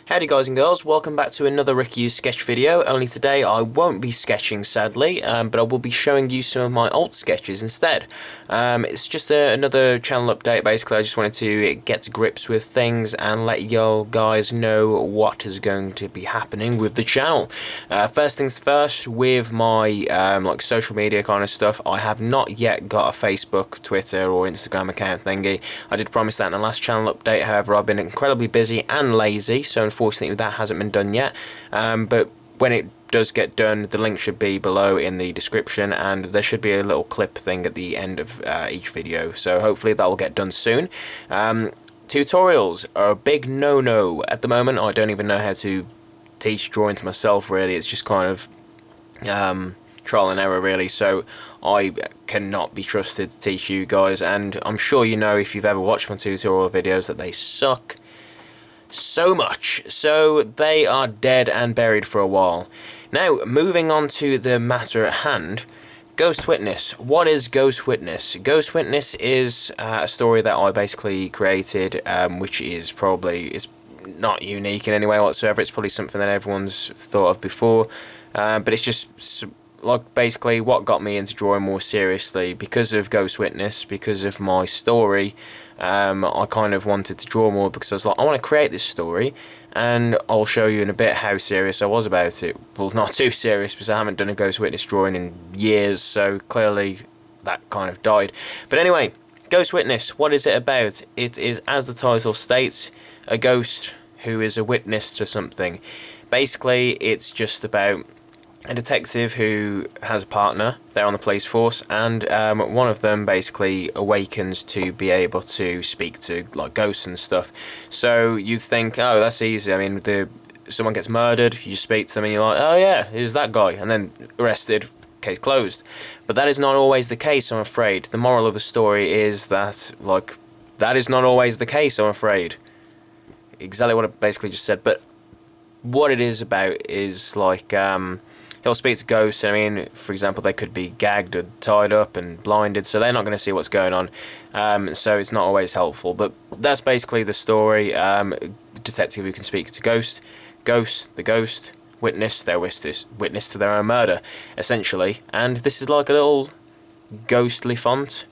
Howdy guys and girls, welcome back to another Ricky sketch video, only today I won't be sketching sadly, but I will be showing you some of my old sketches instead. It's just another channel update. Basically I just wanted to get to grips with things and let y'all guys know what is going to be happening with the channel. First things first, with my like social media kind of stuff, I have not yet got a Facebook, Twitter or Instagram account thingy. I did promise that in the last channel update, however I've been incredibly busy and lazy, so unfortunately that hasn't been done yet, but when it does get done, the link should be below in the description, and there should be a little clip thing at the end of each video, so hopefully that will get done soon. Tutorials are a big no-no at the moment. I don't even know how to teach drawing to myself really. It's just kind of trial and error really, so I cannot be trusted to teach you guys, and I'm sure you know if you've ever watched my tutorial videos that they suck so much, so they are dead and buried for a while. Now, moving on to the matter at hand, Ghost Witness. What is Ghost Witness? Ghost Witness is a story that I basically created, which is probably, it's not unique in any way whatsoever. It's probably something that everyone's thought of before, but it's just like basically what got me into drawing more seriously. Because of Ghost Witness, because of my story, I kind of wanted to draw more because I was like, I want to create this story, and I'll show you in a bit how serious I was about it. Well, not too serious because I haven't done a Ghost Witness drawing in years, so clearly that kind of died. But anyway, Ghost Witness, what is it about? It is, as the title states, a ghost who is a witness to something. Basically, it's just about a detective who has a partner. They're on the police force, and one of them basically awakens to be able to speak to like ghosts and stuff. So you think, oh, that's easy. I mean, someone gets murdered, you speak to them and you're like, oh yeah, who's that guy? And then arrested, case closed. But that is not always the case, I'm afraid. The moral of the story is that, like, that is not always the case, I'm afraid. Exactly what I basically just said. But what it is about is like, he'll speak to ghosts. I mean, for example, they could be gagged or tied up and blinded, so they're not going to see what's going on. So it's not always helpful. But that's basically the story. Detective who can speak to ghosts. Ghost, the ghost. Witness, their witness to their own murder, essentially. And this is like a little ghostly font.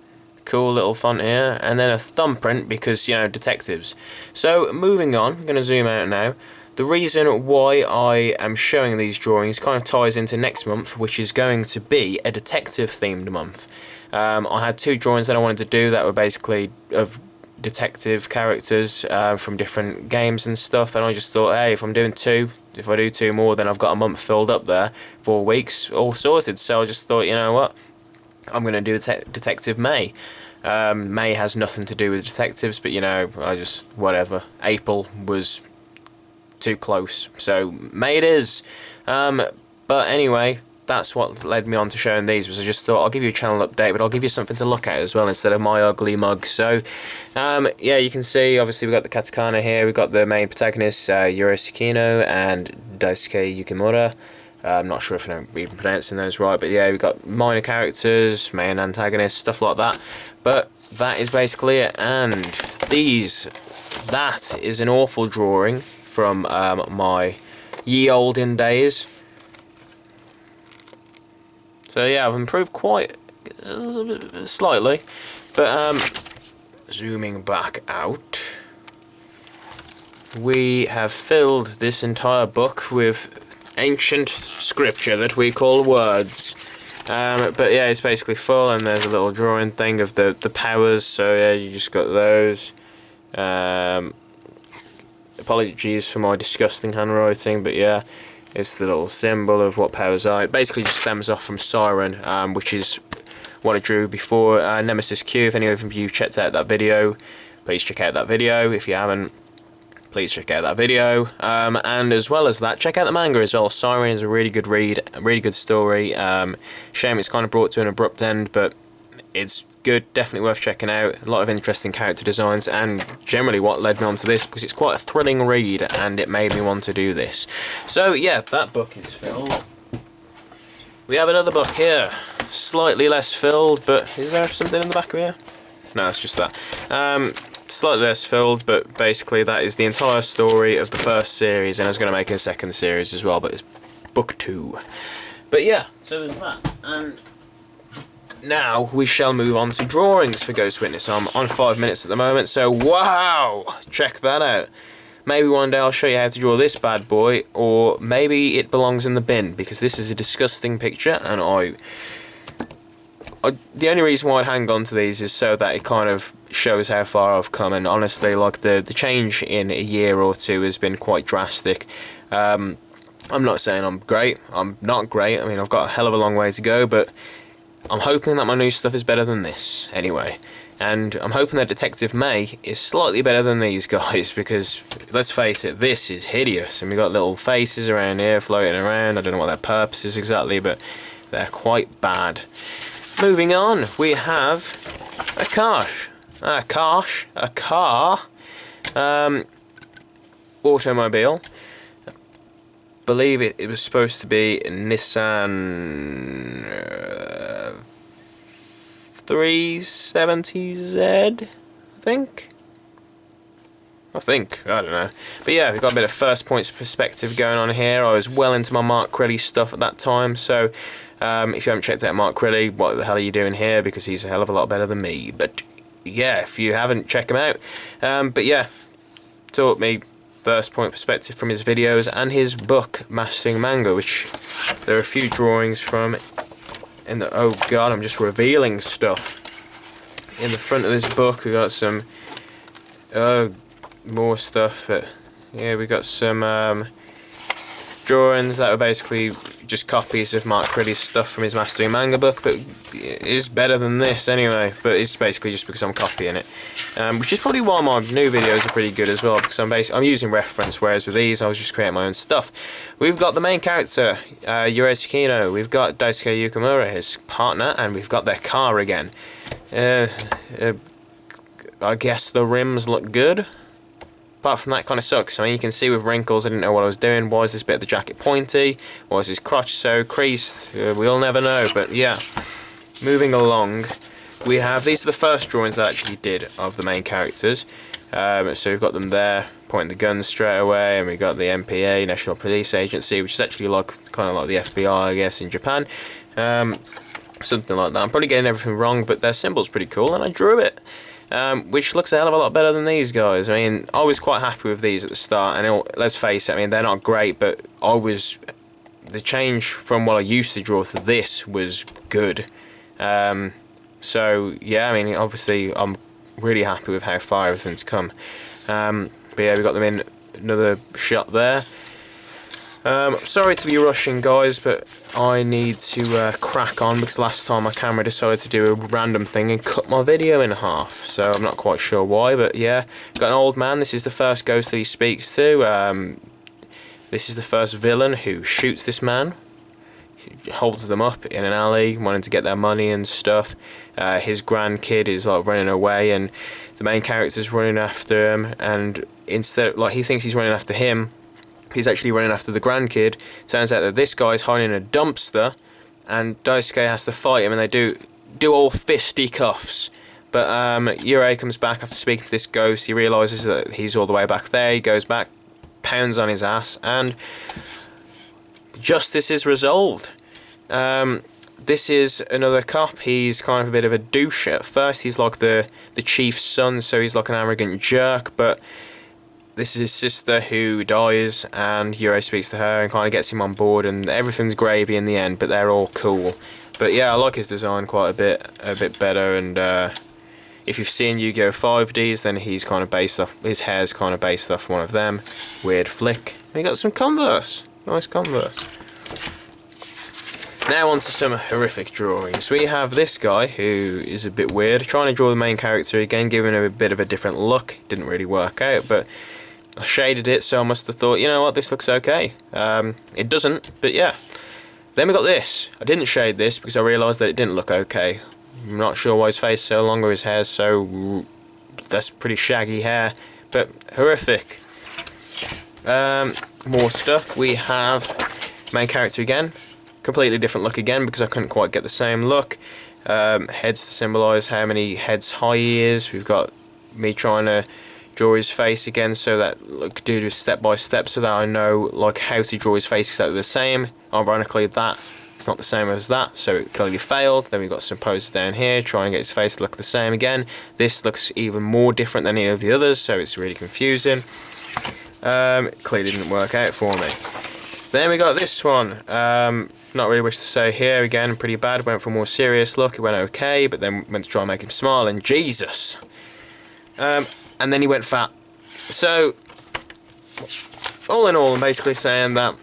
Cool little font here. And then a thumbprint because, you know, detectives. So, moving on. I'm going to zoom out now. The reason why I am showing these drawings kind of ties into next month, which is going to be a detective-themed month. I had two drawings that I wanted to do that were basically of detective characters from different games and stuff, and I just thought, hey, if I do two more, then I've got a month filled up there, 4 weeks, all sorted. So I just thought, you know what, I'm going to do Detective May. May has nothing to do with detectives, but, you know, I just, whatever. April was too close, so May it is. But anyway, that's what led me on to showing these, was I just thought I'll give you a channel update, but I'll give you something to look at as well instead of my ugly mug. So yeah, you can see obviously we've got the katakana here, we've got the main protagonists, Yuri Sekino and Daisuke Yukimura. I'm not sure if I'm even pronouncing those right, but yeah, we've got minor characters, main antagonists, stuff like that. But that is basically it, and that is an awful drawing from my ye olden days. So yeah, I've improved quite slightly, but zooming back out, we have filled this entire book with ancient scripture that we call words. But yeah, it's basically full, and there's a little drawing thing of the powers, so yeah, you just got those. Apologies for my disgusting handwriting, but yeah, it's the little symbol of what powers are. It basically just stems off from Siren, which is what I drew before Nemesis Q. If any of you checked out that video, please check out that video. If you haven't, please check out that video. And as well as that, check out the manga as well. Siren is a really good read, a really good story. Shame it's kind of brought to an abrupt end, but it's good, definitely worth checking out. A lot of interesting character designs, and generally what led me on to this, because it's quite a thrilling read and it made me want to do this. So yeah, that book is filled. We have another book here, slightly less filled, but is there something in the back of here? No, it's just that. slightly less filled, but basically that is the entire story of the first series, and I was going to make a second series as well, but it's book 2. But yeah, so there's that. And now we shall move on to drawings for Ghost Witness. I'm on 5 minutes at the moment, so wow! Check that out. Maybe one day I'll show you how to draw this bad boy, or maybe it belongs in the bin, because this is a disgusting picture, and the only reason why I'd hang on to these is so that it kind of shows how far I've come, and honestly, like, the change in a year or two has been quite drastic. I'm not saying I'm great, I'm not great, I mean, I've got a hell of a long way to go, but I'm hoping that my new stuff is better than this, anyway. And I'm hoping that Detective May is slightly better than these guys, because, let's face it, this is hideous. And we've got little faces around here floating around. I don't know what their purpose is exactly, but they're quite bad. Moving on, we have a car. Automobile. Believe it was supposed to be a Nissan 370Z, I think, I don't know. But yeah, we've got a bit of first points perspective going on here. I was well into my Mark Crilly stuff at that time, so if you haven't checked out Mark Crilly, what the hell are you doing here? Because he's a hell of a lot better than me. But yeah, if you haven't, check him out. But yeah, taught me first point perspective from his videos and his book, Mastering Manga, which there are a few drawings from. Oh god, I'm just revealing stuff. In the front of this book we got some more stuff, but yeah, we got some drawings that were basically just copies of Mark Crilly's stuff from his Mastering Manga book, but it is better than this anyway, but it's basically just because I'm copying it. Which is probably why my new videos are pretty good as well, because I'm using reference, whereas with these I was just creating my own stuff. We've got the main character, Yurei Tsukino, we've got Daisuke Yukimura, his partner, and we've got their car again. I guess the rims look good. Apart from that, kind of sucks. I mean, you can see with wrinkles, I didn't know what I was doing. Why is this bit of the jacket pointy? Why is his crotch so creased? We'll never know, but yeah. Moving along, we have, these are the first drawings that I actually did of the main characters. So we've got them there, pointing the guns straight away, and we've got the NPA, National Police Agency, which is actually like kind of like the FBI, I guess, in Japan. Something like that. I'm probably getting everything wrong, but their symbol's pretty cool, and I drew it. Which looks a hell of a lot better than these guys. I mean, I was quite happy with these at the start, and let's face it, I mean, they're not great, but the change from what I used to draw to this was good. So, yeah, I mean, obviously, I'm really happy with how far everything's come. But yeah, we got them in another shot there. Sorry to be rushing, guys, but I need to crack on, because last time my camera decided to do a random thing and cut my video in half, so I'm not quite sure why, but yeah. Got an old man. This is the first ghost that he speaks to. This is the first villain who shoots this man. He holds them up in an alley, wanting to get their money and stuff. His grandkid is like running away, and the main character's running after him, and instead, like, he thinks he's running after him, he's actually running after the grandkid. Turns out that this guy's hiding in a dumpster, and Daisuke has to fight him, and they do all fisticuffs. But Yurei comes back after speaking to this ghost. He realises that he's all the way back there. He goes back, pounds on his ass, and justice is resolved. This is another cop. He's kind of a bit of a douche at first. He's like the chief's son, so he's like an arrogant jerk, but this is his sister who dies, and Yurei speaks to her and kind of gets him on board, and everything's gravy in the end, but they're all cool. But yeah, I like his design quite a bit better, and if you've seen Yu-Gi-Oh! 5Ds, then he's kind of based off, his hair's kind of based off one of them. Weird flick. And he got some Converse. Nice Converse. Now on to some horrific drawings. We have this guy who is a bit weird, trying to draw the main character again, giving him a bit of a different look. Didn't really work out, but I shaded it, so I must have thought, you know what, this looks okay. It doesn't, but yeah. Then we got this. I didn't shade this because I realised that it didn't look okay. I'm not sure why his face is so long or his hair's so... that's pretty shaggy hair, but horrific. More stuff. We have main character again. Completely different look again because I couldn't quite get the same look. Heads to symbolise how many heads high he is. We've got me trying to draw his face again, so that like do this step by step, so that I know like how to draw his face exactly the same. Ironically, that it's not the same as that, so it clearly failed. Then we've got some poses down here, try and get his face to look the same again. This looks even more different than any of the others, so it's really confusing. Clearly didn't work out for me. Then we got this one. Not really much to say here. Again, pretty bad. Went for a more serious look. It went okay, but then went to try and make him smile, and Jesus. And then he went fat. So, all in all, I'm basically saying that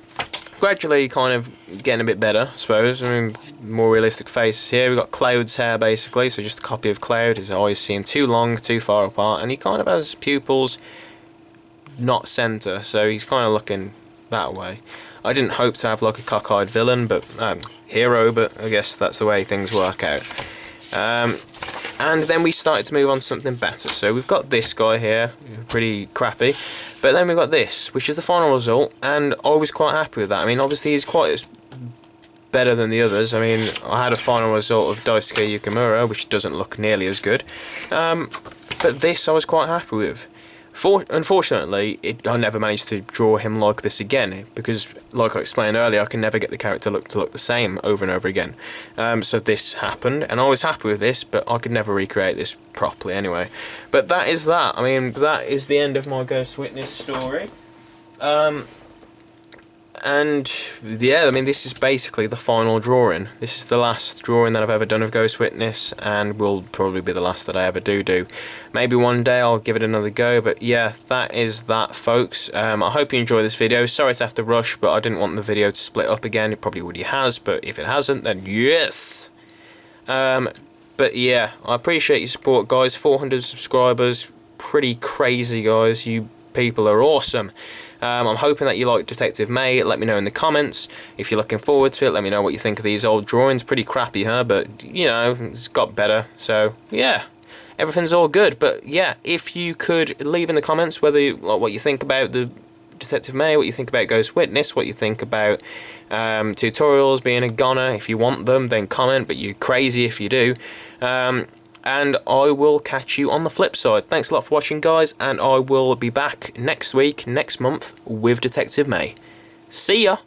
gradually kind of getting a bit better, I suppose. I mean, more realistic faces here. We've got Cloud's hair, basically, so just a copy of Cloud. His eyes seem too long, too far apart, and he kind of has pupils not centre, so he's kind of looking that way. I didn't hope to have like a cockeyed villain, but hero, but I guess that's the way things work out. And then we started to move on to something better. So we've got this guy here, pretty crappy, but then we've got this, which is the final result, and I was quite happy with that. I mean, obviously he's quite better than the others. I mean, I had a final result of Daisuke Yukimura, which doesn't look nearly as good, but this I was quite happy with. Unfortunately, I never managed to draw him like this again, because, like I explained earlier, I can never get the character to look the same over and over again. So this happened, and I was happy with this, but I could never recreate this properly anyway. But that is that. I mean, that is the end of my Ghost Witness story. And yeah, I mean, this is basically the final drawing. This is the last drawing that I've ever done of Ghost Witness, and will probably be the last that I ever do. Maybe one day I'll give it another go, but yeah, that is that, folks. I hope you enjoy this video. Sorry to have to rush, but I didn't want the video to split up again. It probably already has, but if it hasn't, then yes! But yeah, I appreciate your support, guys. 400 subscribers. Pretty crazy, guys. You people are awesome. I'm hoping that you like Detective May. Let me know in the comments if you're looking forward to it. Let me know what you think of these old drawings. Pretty crappy, huh? But, you know, it's got better. So, yeah, everything's all good. But, yeah, if you could leave in the comments whether what you think about the Detective May, what you think about Ghost Witness, what you think about tutorials being a goner. If you want them, then comment, but you're crazy if you do. And I will catch you on the flip side. Thanks a lot for watching, guys, and I will be back next week, next month, with Detective May. See ya!